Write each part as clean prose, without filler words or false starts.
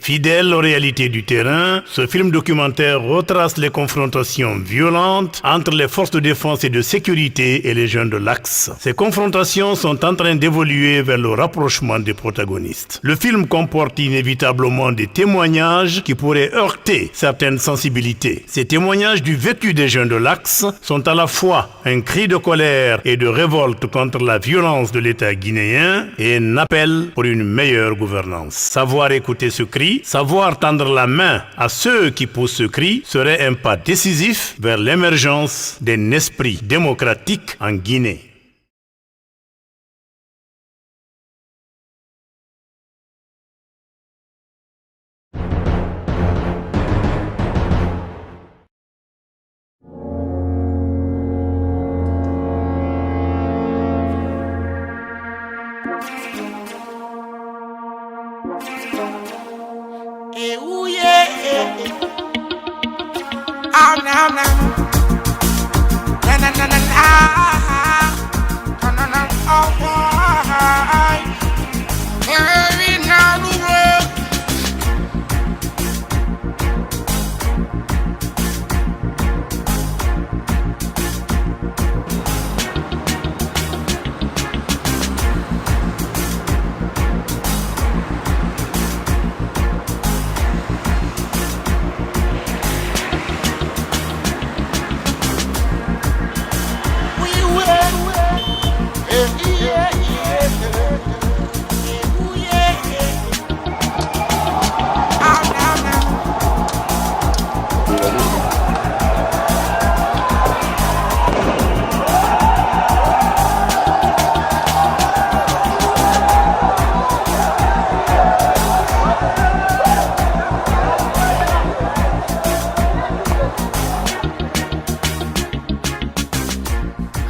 Fidèle aux réalités du terrain, ce film documentaire retrace les confrontations violentes entre les forces de défense et de sécurité et les jeunes de l'Axe. Ces confrontations sont en train d'évoluer vers le rapprochement des protagonistes. Le film comporte inévitablement des témoignages qui pourraient heurter certaines sensibilités. Ces témoignages du vécu des jeunes de l'Axe sont à la fois un cri de colère et de révolte contre la violence de l'État guinéen et un appel pour une meilleure gouvernance. Savoir écouter ce cri, savoir tendre la main à ceux qui poussent ce cri serait un pas décisif vers l'émergence d'un esprit démocratique en Guinée.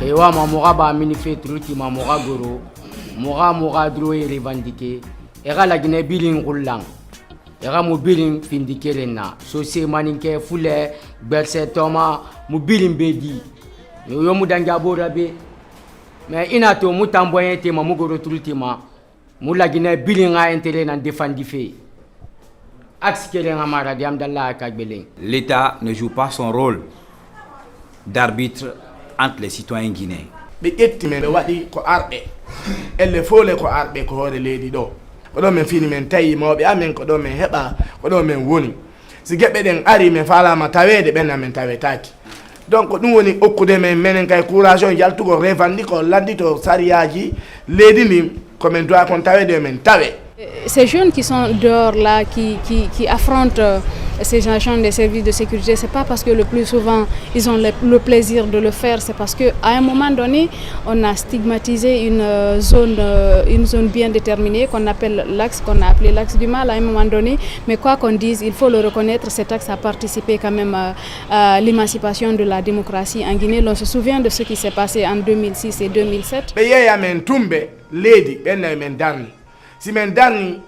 Ewa mamora ba minife truti mamora goro mora dro e revendiquer era la Guinée bilin roulant era mo bilin findiquer na so se maninke fule berse toma mo bilin bedi yo mu danga borabe mais ina to mu tamboyen te mamu goro truti ma mu la Guinée bilin a intérêt na défendre fait axe kele ngamara diam dalla ka belin. L'État ne joue pas son rôle d'arbitre entre les citoyens guinéens. Be ƴetti men waɗi ko arɓe elle fole ko arɓe ko hoore leydi ɗo ko ɗo men fini men tawi mawɓe amen ko ɗo men heɓa ko ɗo men woni si geɓɓe ɗen ari men falama tawede ɓen amen tawetaki donc ɗum woni okkude men menen kay courage on yaltugo revendique o landito sariyaji leydi ndi komin doit kon tawede men tawe. Ces jeunes qui sont dehors là, qui affrontent ces agents des services de sécurité, c'est pas parce que le plus souvent ils ont le plaisir de le faire, c'est parce qu'à un moment donné, on a stigmatisé une zone bien déterminée qu'on appelle l'axe, qu'on a appelé l'axe du mal à un moment donné. Mais quoi qu'on dise, il faut le reconnaître, cet axe a participé quand même à l'émancipation de la démocratie en Guinée. On se souvient de ce qui s'est passé en 2006 et 2007. Si men darni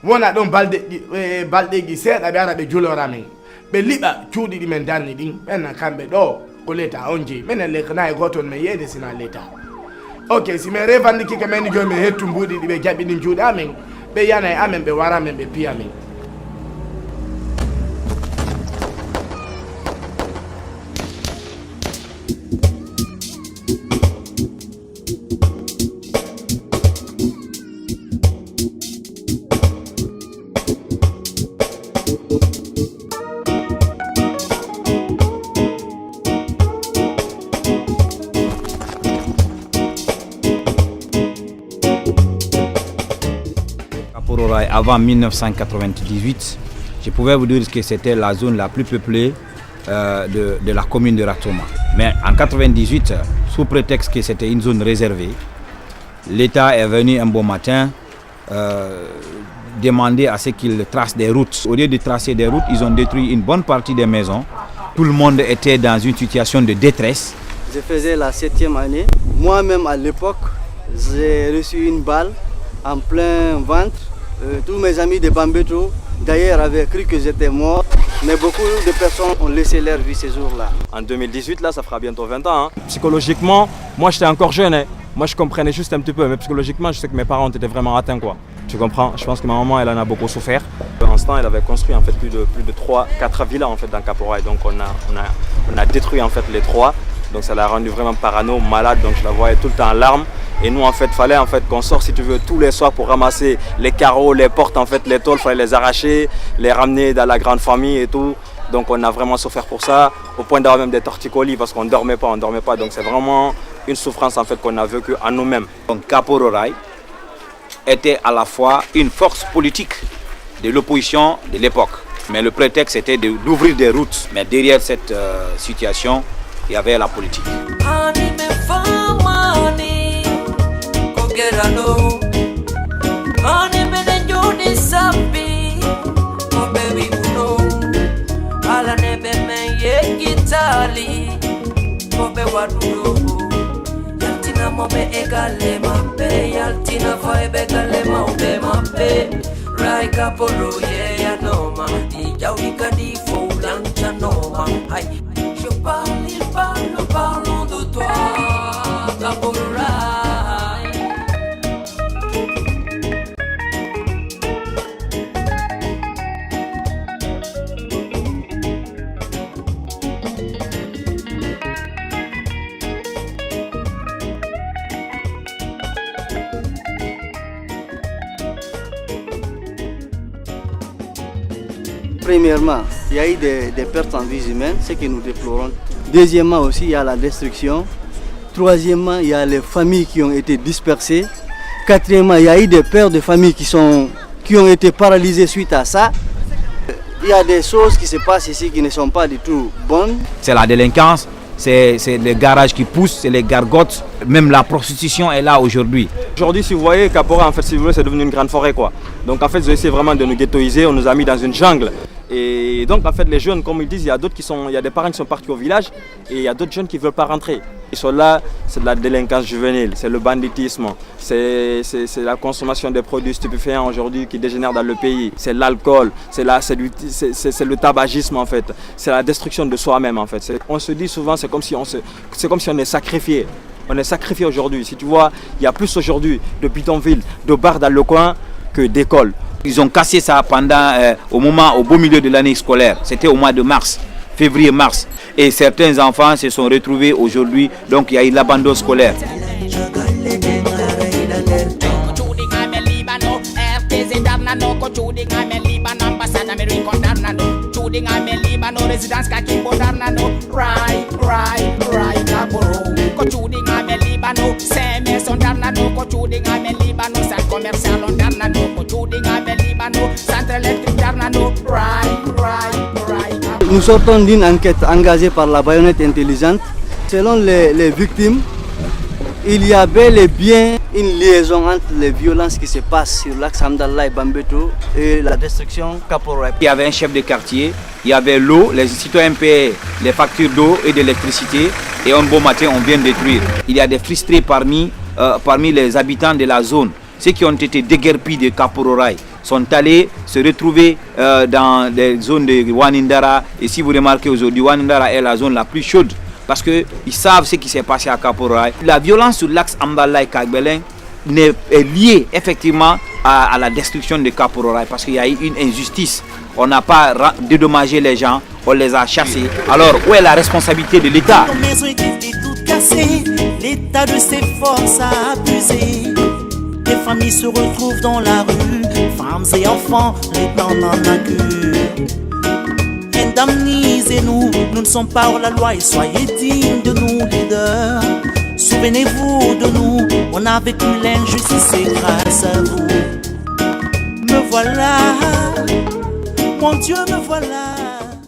wona ɗon balɗeji seeɗa ɓe ara ɓe julora men ɓe liɓa cuuɗi ɗi men darni ɗin ɓenna kamɓe ɗo ko l'état on jeeyi minen lekana e goton men yeyde sina l'état ok si min revendikike men joni min hettu mbuuɗi ɗi ɓe jaɓiɗin juuɗe amen ɓe yana e amen ɓe wara men ɓe piya men. Avant 1998, je pouvais vous dire que c'était la zone la plus peuplée de la commune de Ratoma. Mais en 1998, sous prétexte que c'était une zone réservée, l'État est venu un beau matin demander à ce qu'ils tracent des routes. Au lieu de tracer des routes, ils ont détruit une bonne partie des maisons. Tout le monde était dans une situation de détresse. Je faisais la 7e année. Moi-même à l'époque, j'ai reçu une balle en plein ventre. Tous mes amis de Bambeto, d'ailleurs, avaient cru que j'étais mort. Mais beaucoup de personnes ont laissé leur vie ces jours-là. En 2018, là, ça fera bientôt 20 ans. Hein. Psychologiquement, moi, j'étais encore jeune. Hein. Moi, je comprenais juste un petit peu. Mais psychologiquement, je sais que mes parents étaient vraiment atteints, quoi. Tu comprends? Je pense que ma maman, elle en a beaucoup souffert. Pour l'instant, elle avait construit en fait plus de 3-4 villas en fait dans Caporal. Donc on a détruit en fait les 3. Donc ça l'a rendu vraiment parano, malade. Donc je la voyais tout le temps en larmes. Et nous en fait, fallait en fait qu'on sorte si tu veux tous les soirs pour ramasser les carreaux, les portes en fait, les tôles, fallait les arracher, les ramener dans la grande famille et tout. Donc on a vraiment souffert pour ça, au point d'avoir même des torticolis parce qu'on ne dormait pas. Donc c'est vraiment une souffrance en fait qu'on a vécue à nous-mêmes. Donc Caporal était à la fois une force politique de l'opposition de l'époque. Mais le prétexte était d'ouvrir des routes. Mais derrière cette situation, il y avait la politique. Mobe egale mape, yaltina vibe egale maube mape. Rai Caporo ye ya noma, di jawika di fo lancha noma. Aïe, je parle, nous parlons de toi, Caporo Rai. Premièrement, il y a eu des pertes en vies humaines, ce que nous déplorons. Deuxièmement aussi, il y a la destruction. Troisièmement, il y a les familles qui ont été dispersées. Quatrièmement, il y a eu des pères de famille qui ont été paralysés suite à ça. Il y a des choses qui se passent ici qui ne sont pas du tout bonnes. C'est la délinquance, c'est les garages qui poussent, c'est les gargotes. Même la prostitution est là aujourd'hui. Aujourd'hui, si vous voyez, Caporal, en fait, si vous voulez, c'est devenu une grande forêt, quoi. Donc, en fait, ils ont essayé vraiment de nous ghettoiser, on nous a mis dans une jungle. Et donc, en fait, les jeunes, comme ils disent, il y a des parents qui sont partis au village et il y a d'autres jeunes qui ne veulent pas rentrer. Ils sont là, c'est de la délinquance juvénile, c'est le banditisme, c'est la consommation des produits stupéfiants aujourd'hui qui dégénère dans le pays. C'est l'alcool, c'est le tabagisme, en fait. C'est la destruction de soi-même, en fait. On se dit souvent, c'est comme si on est sacrifié. On est sacrifié aujourd'hui. Si tu vois, il y a plus aujourd'hui de bidonvilles, de bars dans le coin que d'écoles. Ils ont cassé ça pendant, au beau milieu de l'année scolaire. C'était au mois de mars, février-mars. Et certains enfants se sont retrouvés aujourd'hui, donc il y a eu l'abandon scolaire. Nous sortons d'une enquête engagée par la baïonnette intelligente. Selon les victimes, il y a bel et bien une liaison entre les violences qui se passent sur l'axe Hamdallah et Bambeto et la destruction Caporal. Il y avait un chef de quartier, il y avait l'eau, les citoyens payaient les factures d'eau et d'électricité et un beau matin on vient de détruire. Il y a des frustrés parmi les habitants de la zone. Ceux qui ont été déguerpis de Caporal sont allés se retrouver dans des zones de Wanindara. Et si vous remarquez aujourd'hui, Wanindara est la zone la plus chaude parce qu'ils savent ce qui s'est passé à Caporal. La violence sur l'axe Hamdallah et Kagbelin est liée effectivement à la destruction de Caporal parce qu'il y a eu une injustice. On n'a pas dédommagé les gens, on les a chassés. Alors où est la responsabilité de l'État? L'État de ses forces a abusé. Les familles se retrouvent dans la rue, femmes et enfants, l'État n'en a que. Indemnisez-nous, nous ne sommes pas hors la loi et soyez dignes de nous, leaders. Souvenez-vous de nous, on a vécu l'injustice et grâce à vous. Me voilà, mon Dieu, me voilà.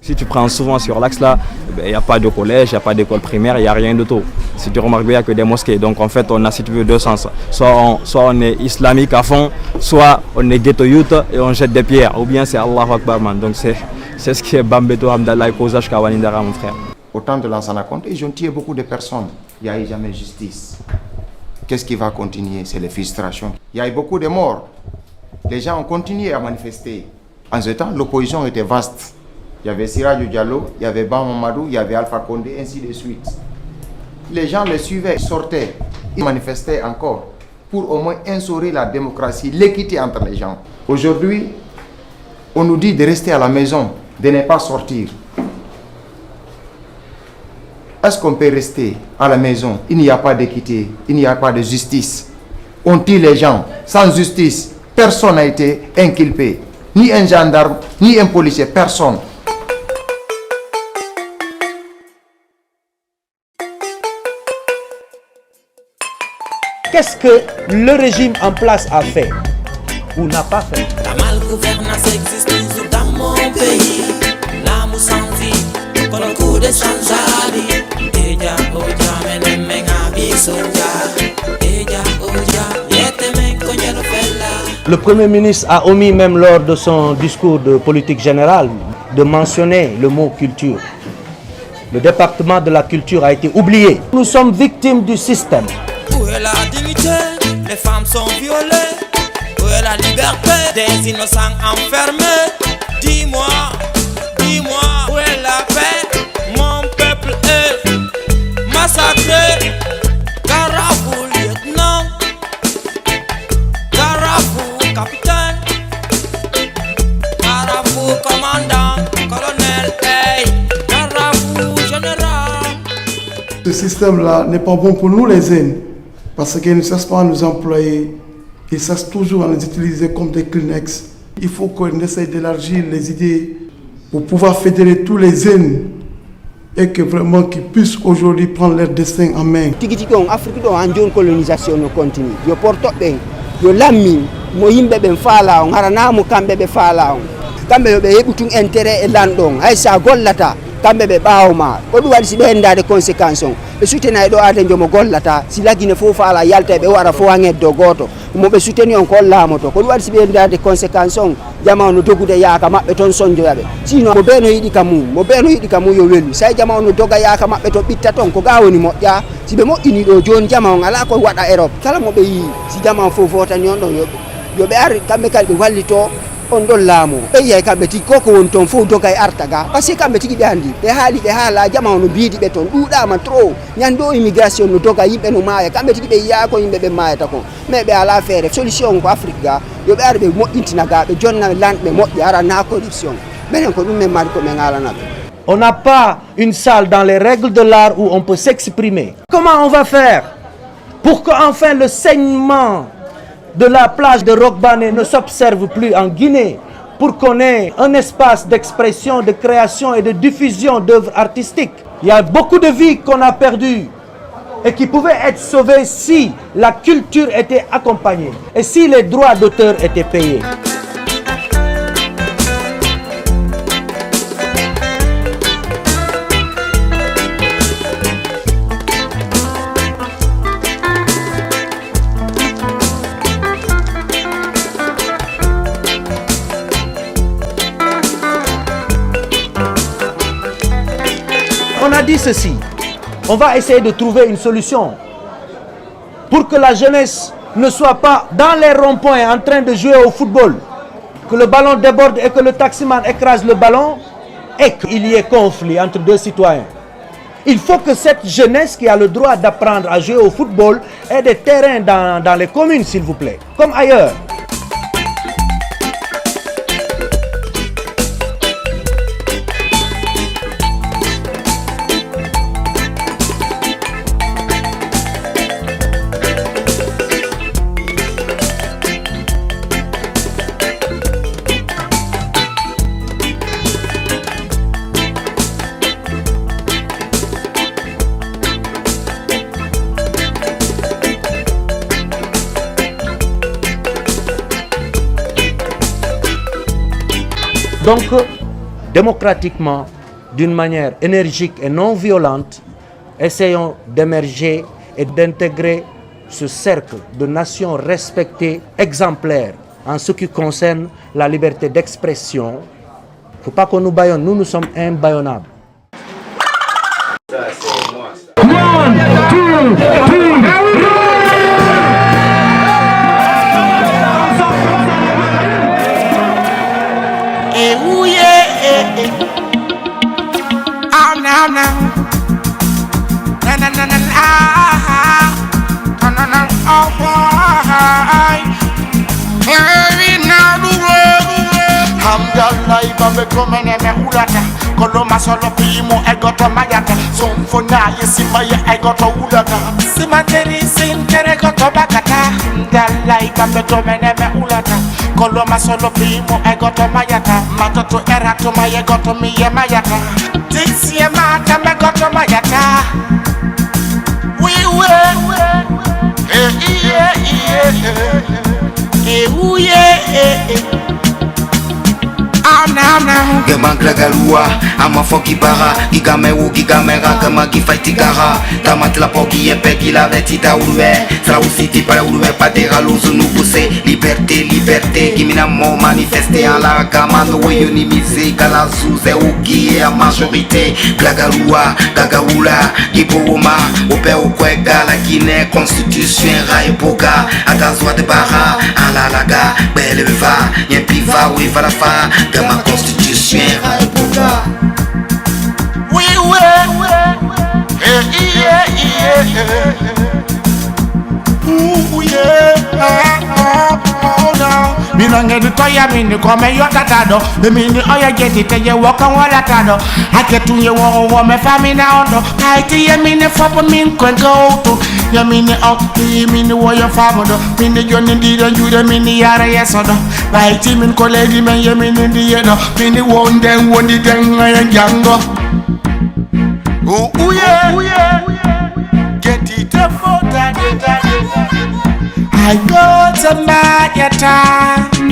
Si tu prends souvent sur l'axe là, il n'y a pas de collège, il n'y a pas d'école primaire, il n'y a rien de tout. Si tu remarques bien, il n'y a que des mosquées. Donc en fait, on a, si tu veux, deux sens. Soit on est islamique à fond, soit on est ghetto youth et on jette des pierres. Ou bien c'est Allahu Akbar, man. Donc c'est ce qui est Bambeto, Hamdallah et Kozach Kawanindara, mon frère. Au temps de Lansana Conté, ils ont tué beaucoup de personnes. Il n'y a eu jamais justice. Qu'est-ce qui va continuer? C'est les frustrations. Il y a eu beaucoup de morts. Les gens ont continué à manifester. En ce temps, l'opposition était vaste. Il y avait Siraju Diallo, il y avait Ban Mamadou, il y avait Alpha Condé, ainsi de suite. Les gens les suivaient, ils sortaient, ils manifestaient encore. pour au moins instaurer la démocratie, l'équité entre les gens. Aujourd'hui, on nous dit de rester à la maison, de ne pas sortir. Est-ce qu'on peut rester à la maison? Il n'y a pas d'équité, il n'y a pas de justice. On tue les gens sans justice. Personne n'a été inculpé. Ni un gendarme, ni un policier, personne. Qu'est-ce que le régime en place a fait ou n'a pas fait? La malgouvernance existe toujours dans mon pays. L'amour sans vie, pour le coup de Sanzari. Eja oja mene menga bisonja. Eja oja yete men konyelo fella. Le Premier ministre a omis même lors de son discours de politique générale de mentionner le mot culture. Le département de la culture a été oublié. Nous sommes victimes du système. Où est la dignité? Les femmes sont violées. Où est la liberté des innocents enfermés? Dis-moi, dis-moi, où est la paix? Mon peuple est massacré. Carafou, lieutenant. Carafou, capitaine. Carafou, commandant. Colonel, hey. Carafou, général. Ce système-là n'est pas bon pour nous les jeunes. Parce qu'ils ne cessent pas à nous employer, ils cessent toujours à nous utiliser comme des Kleenex. Il faut qu'on essaye d'élargir les idées pour pouvoir fédérer tous les jeunes et que vraiment qu'ils puissent aujourd'hui prendre leur destin en main. Afrique a une colonisation continue. Yo porto ben, yo lami, mo yimbe ben fala on harana mo kambe be fala on. Kambe be hebutu intérêt e landon, ay sa gollata. Kambe be baawma o du wadi sibe ndade conséquence on be soutenay do ade jomo gollata si lagine fo faala yalta be wara fo ngeddo goto mo be souteni on ko lamoto ko du wadi sibe ndade conséquence on jama no dogude yaaka mabbe ton sonjo yabe sino mo beno yidi kamu yo welu say jama no doga yaaka mabbe to bitta ton ko gawoni modja sibe mo ini do jon jama on ala ko wada Europe kala mo be yi si jama fo vota nyon don yo be ar kambe kalbe wallito on do lamo be yai kambe ti koko won ton fo doga e artaga parce que kambe tigi be andi be hala jama no biidi be ton duuda ma trop nyando immigration no doga yimbe no maaya kambe tigi be ya ko yimbe be maaya ta ko me be ala fere solution ko Afrique yo be arbe mo intina ga be jonna landbe mo yara na corruption benen ko dum me mari ko me ngala na. On n'a pas une salle dans les règles de l'art où on peut s'exprimer. Comment on va faire pour que enfin le saignement de la plage de Rokbané ne s'observe plus en Guinée, pour qu'on ait un espace d'expression, de création et de diffusion d'œuvres artistiques? Il y a beaucoup de vies qu'on a perdues et qui pouvaient être sauvées si la culture était accompagnée et si les droits d'auteur étaient payés. On a dit ceci, on va essayer de trouver une solution pour que la jeunesse ne soit pas dans les ronds-points en train de jouer au football, que le ballon déborde et que le taximan écrase le ballon et qu'il y ait conflit entre deux citoyens. Il faut que cette jeunesse qui a le droit d'apprendre à jouer au football ait des terrains dans les communes, s'il vous plaît, comme ailleurs. Donc, démocratiquement, d'une manière énergique et non violente, essayons d'émerger et d'intégrer ce cercle de nations respectées, exemplaires, en ce qui concerne la liberté d'expression. Il ne faut pas qu'on nous bâillonne, nous sommes imbaillonnables. Ça, c'est moi, ça. 1, 2, 3. Oh, boy. Hamdallah babe komene me ulata koloma solo pimo e goto mayata sonfona yesima ye e goto ulata simateri sintere goto bakata Hamdallah babe komene me ulata koloma solo pimo e goto mayata matoto erato maye goto miye mayata dixie mata me goto mayata we Gema glagalua, ama foki bara, gigamewu gigamera, gama gifaiti gara, tamat la poki epe gila veti da urwe, sra usiti para urwe patera luzu nu pousse, liberté, liberté, gimina mo manifester en la gama no weyonimise, kala zuze uki a majorité, glagalua, gagaula, gibouma, ope ukwega la Guinée, constitution ra epoga, agazwa de bara, alalaga, belle va, yen piva, oui va la fa, gama constitution ra epoga. We Minange du toya mini kome yo tatado mini oya jeti te ye waka wala tado aketu ye wo me famina ondo kaiti ye mini fopo min kwengo to ye mini okti mini wo yo famodo mini joni ndido jude mini yara yesodo kaiti min koledi men ye mini ndiyedo mini wonden wondi denga ye jango get it for that I go to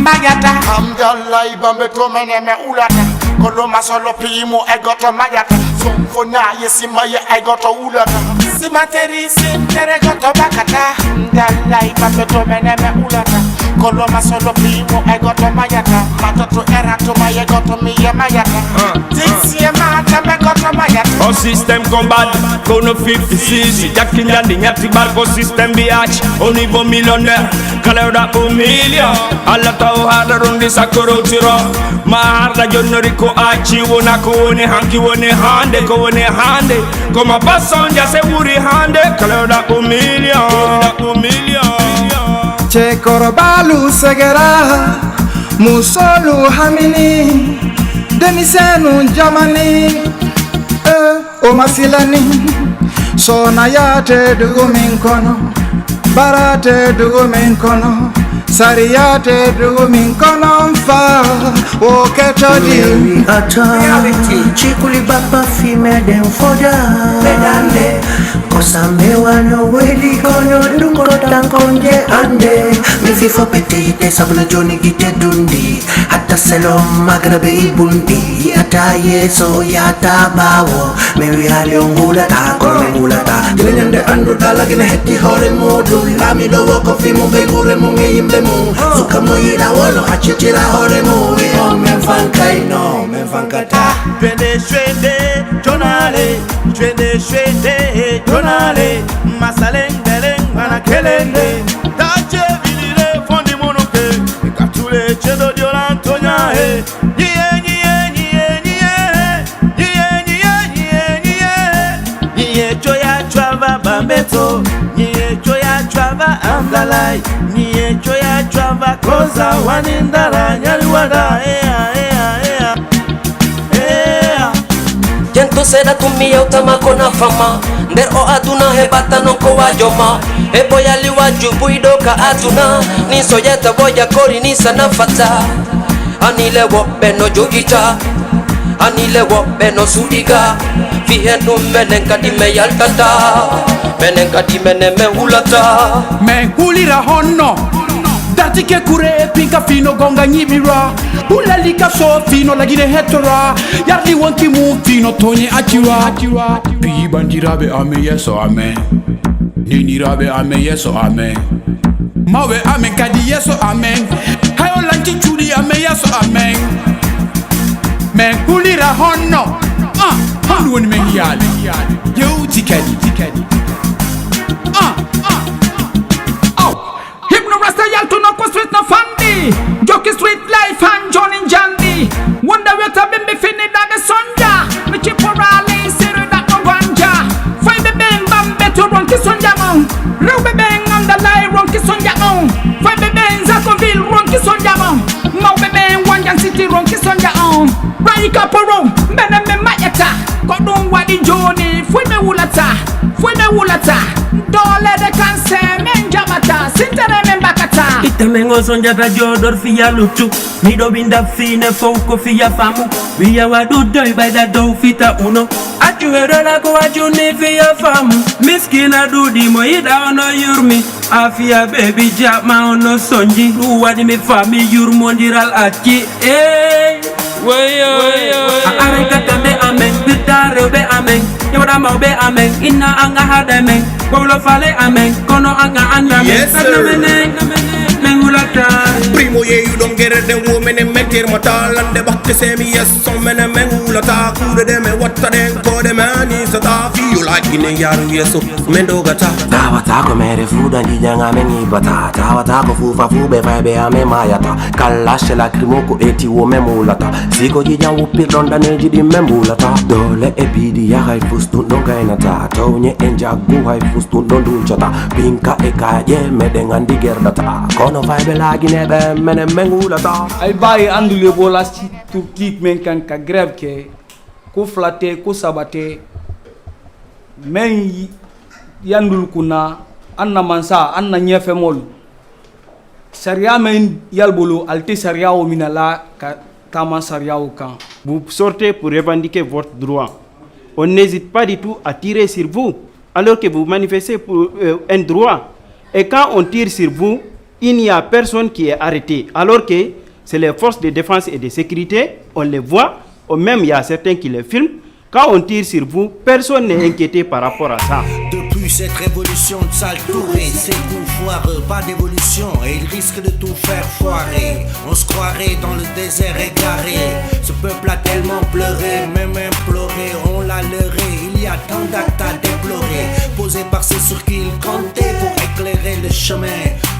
Mayata Hamdallah ibambe to mene me ulata koloma solo pimo e goto mayata sonfona yesima ye e goto ulata simateri sintere goto bakata Hamdallah ibambe to mene me ulata koloma solo pimo e goto mayata matoto erato maye goto miye mayata dixie mata me goto mayata O système combat, kono 56 Jackie Njandi nyati barko système biatch Au niveau millionnaire, kaleuda million Alla tau hada rundi sakuro tiro Maharda jonnori ko achi wona ko woni hanki woni hande ko woni hande Koma basonja se wuri hande kaleuda million Che korobalu segera Musolu hamini Demisenu jamani O masilani Sona yate dugu min kono Barate dugu min kono Sariyate dugu min kono Mfa O ketodi Reality Chikuli bapa fime den foda Medande Kosamewa no wedi kono Duko tankonje ande Mififo pete ite sabuna joni gite dundi Hata selo magrabe ibundi Hata yeso yata bawo Mewi hali ongulata Kome ngulata Jilenyande andu dala gine heti hore modu Lami do woko fimu begure mungi imbe mu Suka moira wolo hachichira hore mu Yo menfanka ino menfankata Twende shwede jonale Twende shwede jonale Masalengeleng manakelenge Tache vilile fondi monoke Katule chedo diolanto nyahe Nye choya chwava bambeto Nye choya chwava amlalai Nye choya chwava koza wanindara nyaliwada Jento sera tumi ya utamako na fama Nder o aduna hebata nonko wajoma Eboya liwa jubu idoka aduna Niso yeta boya kori nisa nafata Anile wo beno jugita Anile wo beno sudiga Fihenu menenka di me yalkata Menenka di mene me hulata Men hulira honno Dati ke kure pinka fino gonga nyibira Ulalika so fino lagine hetora Yarli wanki mu fino tonye achira Pi bandirabe ame yeso ame Ninirabe ame yeso ame Mawe ame kadi yeso ame Hayo lanchi chudi ame yeso ame Men hulira honno Honno wani men yali Yo tikadi Rasta yal to no street no fandi Jockey street life and Johnny Jandy Wonder what I've been fini da the sonja Me chiporali siru da no ganja Find the bang bam beto ronki sonja mo Rube bang on the line ronki sonja mo Raika poro mene me mayata kodun wadi joni fune wulata dole de kanse men jamata sintere men bakata Itamengo sonjata jodor fiya lutu mido binda fine foko fiya famu wiya wadu doy bayda do fita uno atu herala ko ajuni fiya famu miskina dudi mo ida ono yurmi afia baby jama ono sonji wadi me fami yurmondiral achi Arangata be amen, bitare be amen, yoda mo be amen, inna anga hadamen, bolo fale amen, kono anga anda men, Primo ye you don't get it, the woman and make it matal and the back to say me yes, some men and mengulata, who them and what them call the man is a feel like in a yaru yes, mendogata. Tawatako mere food and dijanga mengi bata, tawatako fufa fube vibe ame mayata, kalashe la krimoko eti wo memulata, siko jija wupi ronda neji di memulata, dole ebidi ya hai fustu nonga inata, tonye enja gu hai fustu nondunchata, pinka eka ye medengandi gerdata, kono vibe lagi nebe mene mengulata. Ay baye andule bola si turkik men kan ka grève ke ko flatte ko sabate men yandul kuna anna mansa anna nyefe mol sharia men yalbolo alte sharia o minala kama sharia o kan. Vous sortez pour revendiquer votre droit. On n'hésite pas du tout à tirer sur vous alors que vous manifestez pour un droit. Et quand on tire sur vous, il n'y a personne qui est arrêté. Alors que c'est les forces de défense et de sécurité, on les voit, ou même il y a certains qui les filment. Quand on tire sur vous, personne n'est inquiété par rapport à ça. Depuis cette révolution de sale tourée, c'est coup foireux, pas d'évolution, et il risque de tout faire foirer. On se croirait dans le désert égaré. Ce peuple a tellement pleuré, même imploré, on l'a leurré. Il y a tant d'actes à déplorer, posés par ceux sur qui il comptait pour éclairer le chemin,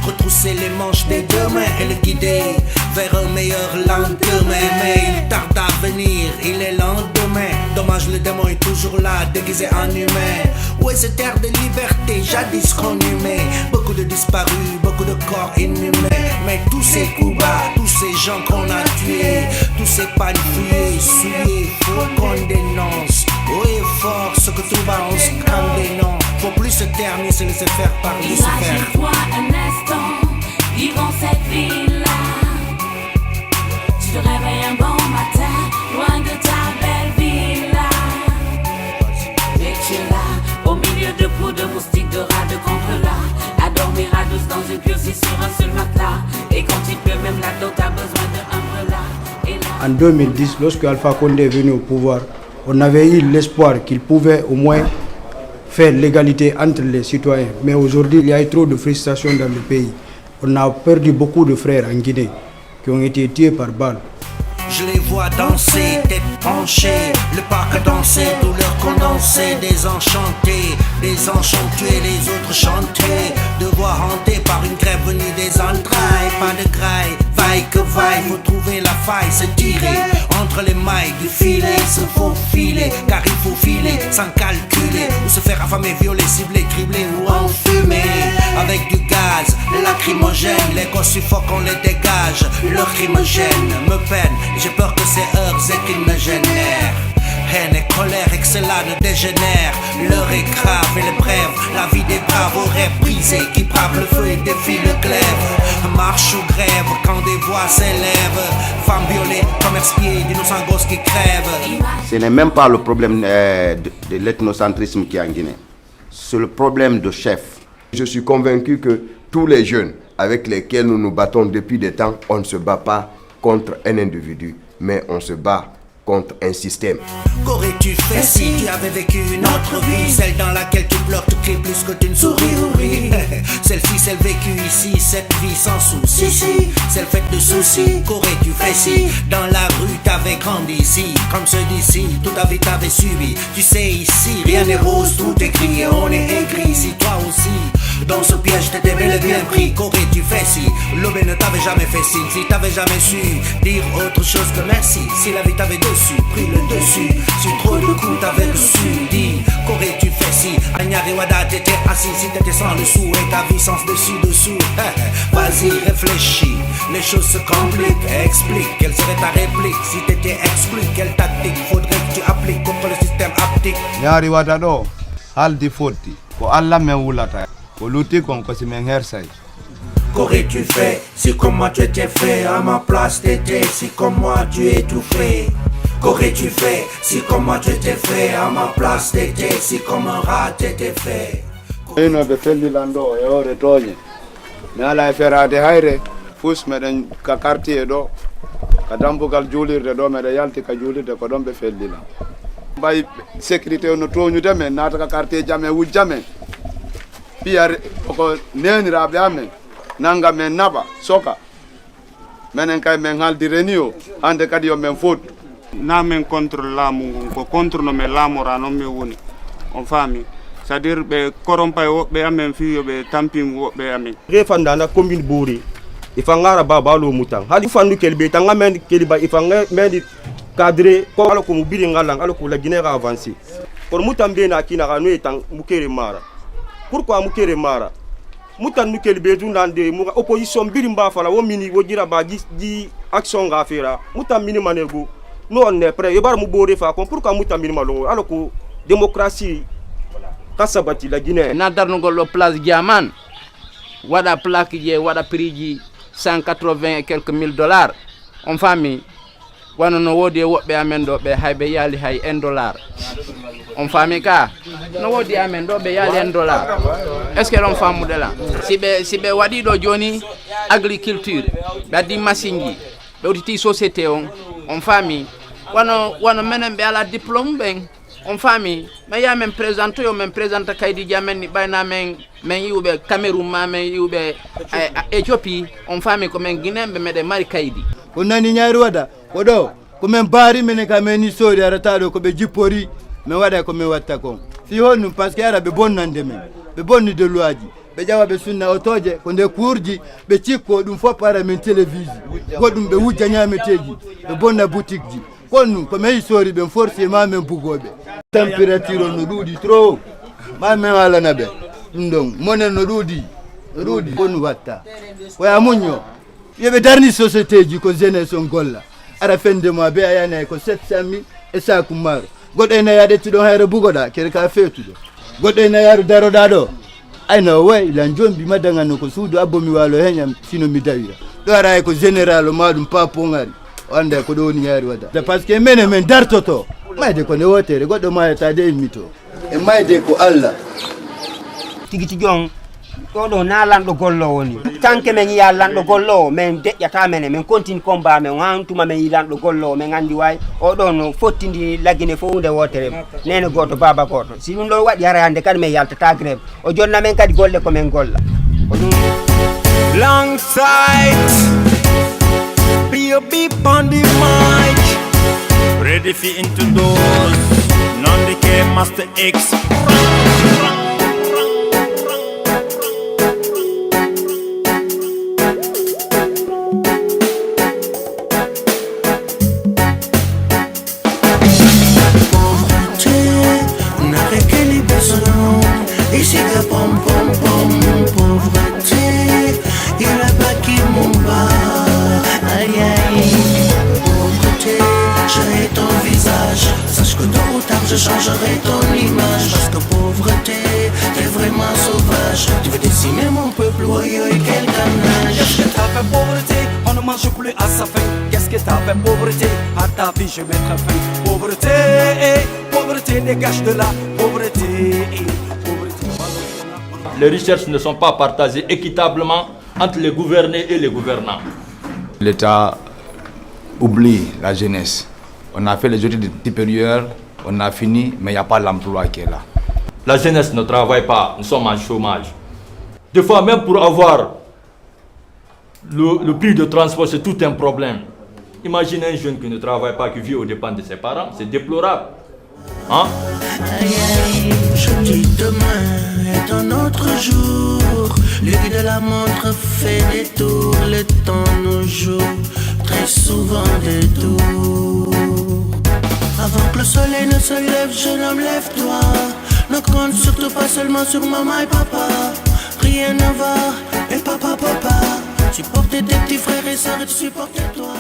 retrousser les manches des deux mains et le guider vers un meilleur lendemain. Mais il tarde à venir, il est lendemain. Dommage, le démon est toujours là, déguisé en humain. Où est cette terre de liberté, jadis conhumée? Beaucoup de disparus, beaucoup de corps inhumés. Mais tous ces coups bas, tous ces gens qu'on a tués, tous ces panouillés, souillés, faut qu'on dénonce. Haut et fort, ce que tout va, on se crame des noms. Faut plus se taire, ni se laisser faire par Lucifer. Imagine-toi un instant, vivant cette ville-là. Tu te réveilles un bon matin, loin de ta belle villa. Et tu es là, au milieu de poux, de moustiques, de rats, de contre-là, à dormir à douce dans une pioche sur un seul matelas. Et quand il pleut, même là-dedans, t'as besoin d'un umbrella. En 2010, lorsque Alpha Condé est venu au pouvoir, on avait eu l'espoir qu'il pouvait au moins faire l'égalité entre les citoyens. Mais aujourd'hui, il y a eu trop de frustration dans le pays. On a perdu beaucoup de frères en Guinée qui ont été tués par balles. Je les vois danser, tête penchée, le parc a dansé, douleur condensée, désenchantés, des enchantés, les autres chantés, de voix hantées par une grève venue des entrailles, pas de graille, vaille que vaille, faut trouver la faille, se tirer entre les mailles du filet, se faufiler, car il faut filer sans calculer, ou se faire affamer, violer, cibler, cribler ou enfumer, avec du gaz, lacrymogène, les gosses suffoquent, on les dégage, leur crime gêne, me peine. J'ai peur que ces heures et qu'ils me génèrent haine et colère et que cela ne dégénère. L'heure est grave et l'épreuve, la vie des braves aurait brisé, qui brave le feu et défie le glaive. Marche ou grève quand des voix s'élèvent, femmes violées, commerce pieds, d'innocents gosses qui crèvent. Ce n'est même pas le problème de l'ethnocentrisme qui est en Guinée, c'est le problème de chef. Je suis convaincu que tous les jeunes avec lesquels nous nous battons depuis des temps, on ne se bat pas contre un individu, mais on se bat contre un système. Qu'aurais-tu fait si tu avais vécu une autre vie, celle dans laquelle tu pleures, tu cries plus que tu ne souris ou ris. Celle-ci, celle vécue ici, cette vie sans souci, celle faite de soucis. Qu'aurais-tu fait si dans la rue t'avais grandi ici, comme ceux d'ici, toute ta vie t'avais subi. Tu sais ici, rien n'est rose, tout est gris et on est aigri. Si toi aussi, dans ce piège t'étais bel et bien pris, qu'aurais-tu fait si l'aube ne t'avait jamais fait signe, si t'avais jamais su dire autre chose que merci, si la vie t'avait dessus, pris le dessus, si trop de coups t'avais reçu, dis, qu'aurais-tu fait ici. Agnari Wada, t'étais assis si t'étais sans le sou et ta vie sans dessus-dessous. Vas-y, réfléchis, les choses se compliquent. Explique, quelle serait ta réplique si t'étais exclu? Quelle tactique faudrait que tu appliques contre le système haptique? Nyari Wada do, haldi foti, ko alla men wulata, ko luti kon ko si men hersay. Qu'aurais-tu fait si comme moi tu étais fait? À ma place t'étais, si comme moi tu étouffais. Qu'aurais-tu fait si comme moi tu étais fait? À ma place t'étais, si comme un rat t'étais fait. Eno be fellilando e ore toñe. Mi ala e ferade hayre, fus meɗen ka quartier ɗo, ka dambugal juulirde ɗo meɗen yalti ka juulirde ko ɗon ɓe fellila. Mbay sécurité no toñude men, naata ka quartier jamen wujja men. Piya ko neniraɓe amen, nanga men naɓa, soka. Menen kay men haldireni o, hande kadi yo men fot. Na men contre laamu ko contre no men laamora noon mi woni, on faami. C'est-à-dire ɓe korompa e woɓɓe amen fiyo ɓe tampin woɓɓe amen. Refandana commune Bouri, ifangara babalo mutang. Hadi fandu kelbe tanga men keliba ifanga men cadre ko ala ko mubiri ngalang ala ko la Guinée avancer. Pour mutambe na kina kanu etang mukere mara. Pourquoi mukere mara? Mutan nu kelbe dundande mu opposition birimba fala wo mini wo dira ba di action ga fera. Mutam mini manego. Nous on est prêt. Yebar mu Bouri fa ko pourquoi mutam mini malo ala ko démocratie kasabati la Guinée. Nadarno gollo place Diamant. Wada plaque je wada prix ji 180 et quelques mille dollars. On famille. Wano no wodi wobbe amen do be haybe yali hay $1. On famille ka. No wodi amen do be yali $1. Est-ce que l'on famu de là? Si be wadi do joni agriculture, be di masingi, be uti société on famille. Wano menen be ala diplôme ben. On famille, mais ya men présente yo men présente kaydi jamen ni bayna men yube Cameroun ma men yube Éthiopie on famille ko men Guinée be mede mari kaydi ko nani Nyari Wada ko do ko men bari men ka men ni sori arata do ko be jippori men wada ko men watta ko fi honu parce que ara be bonnande men be bonni de loaji be jawa be sunna otoje ko nde kurji be cikko dum fo para men télévision godum be wujja nyameteji be bonna boutique ji konnu ko men sori be forcé ma men bugobe température no dudi trop ma men wala nabe ndong monen no dudi konu watta waya munyo yebe darni société ji ko jeunesse on golla ara fende mo be ayana ko 700.000 e sa kumar godde na yade tidon hayre bugoda kere ka fetudo godde na yaru daro dado I know way la njombi madanga no ko suudu abomi walo henya sino mi dawira do ara ko général madum papo ngari ande ko do ni Nyari Wada parce que men dartoto mayde ko ne wotere goddo mayata de mito e mayde ko Allah tigi jon ko do na lando gollo woni tanke men ya lando gollo men deƴƴata men continue combat men wantuma men lando gollo men andi way o do no fottindi lagine fo hunde wotere nene goto baba goto si dum do wadi ara hande kadi men yaltata grève o jonna men kadi golle ko men golla long sight be a beep on the mic ready for into doors non the game master X Ici que pom pom pom pauvreté, il a pas qui m'en bat. Aïe aïe, pauvreté, j'ai ton visage. Sache que tôt ou tard je changerai ton image. Parce que pauvreté, t'es vraiment sauvage. Tu veux décimer mon peuple, oui, quel carnage. Qu'est-ce que t'as fait pauvreté? On ne mange plus à sa faim. Qu'est-ce que t'as fait pauvreté? À ta vie je mettrai fin. Pauvreté, pauvreté, dégage de la pauvreté. Les richesses ne sont pas partagées équitablement entre les gouvernés et les gouvernants. L'État oublie la jeunesse. On a fait les études supérieures, on a fini, mais il n'y a pas l'emploi qui est là. La jeunesse ne travaille pas, nous sommes en chômage. Des fois, même pour avoir le prix de transport, c'est tout un problème. Imaginez un jeune qui ne travaille pas, qui vit aux dépens de ses parents, c'est déplorable. Hein? Aïe aïe, je dis demain est un autre jour. L'œil de la montre fait des tours, le temps nous joue très souvent des tours. Avant que le soleil ne se lève, jeune homme, lève-toi. Ne compte surtout pas seulement sur maman et papa. Rien ne va, et papa. Supporter tes petits frères et sœurs et supporter toi.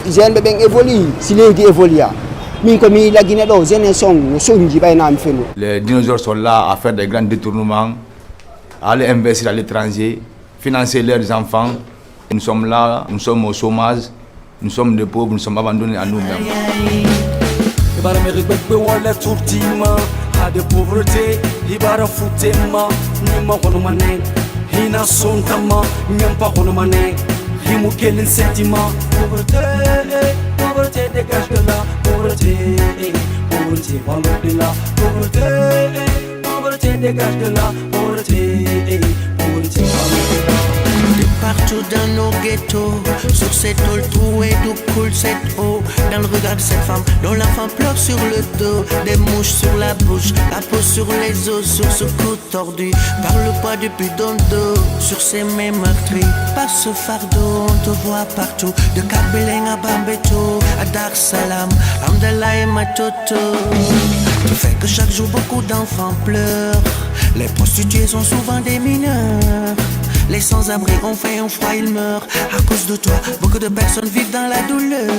Jeune bébé évolue, si les évolue. Les dinosaures sont là à faire des grands détournements, à aller investir à l'étranger, financer leurs enfants. Nous sommes là, nous sommes au chômage, nous sommes des pauvres, nous sommes abandonnés à nous-mêmes. Pauvreté, dégage de là, pauvreté, vends-le de là, pauvreté, dégage de là, pauvreté, vends-le de là. De partout dans nos ghettos, sur cette tôle trouée d'où coule cette eau. Dans le regard de cette femme, dont l'enfant pleure sur le dos. Des mouches sur la bouche, la peau sur les os, sur ce cou tordu par le poids du bidon d'eau. Sur ces mêmes meurtris, par ce fardeau, on te voit partout. De Kabeleng à Bambeto, à Dar Salam, Amdallah et Matoto. Tu fais que chaque jour beaucoup d'enfants pleurent. Les prostituées sont souvent des mineurs. Les sans-abri ont fait un froid, ils meurent. À cause de toi, beaucoup de personnes vivent dans la douleur.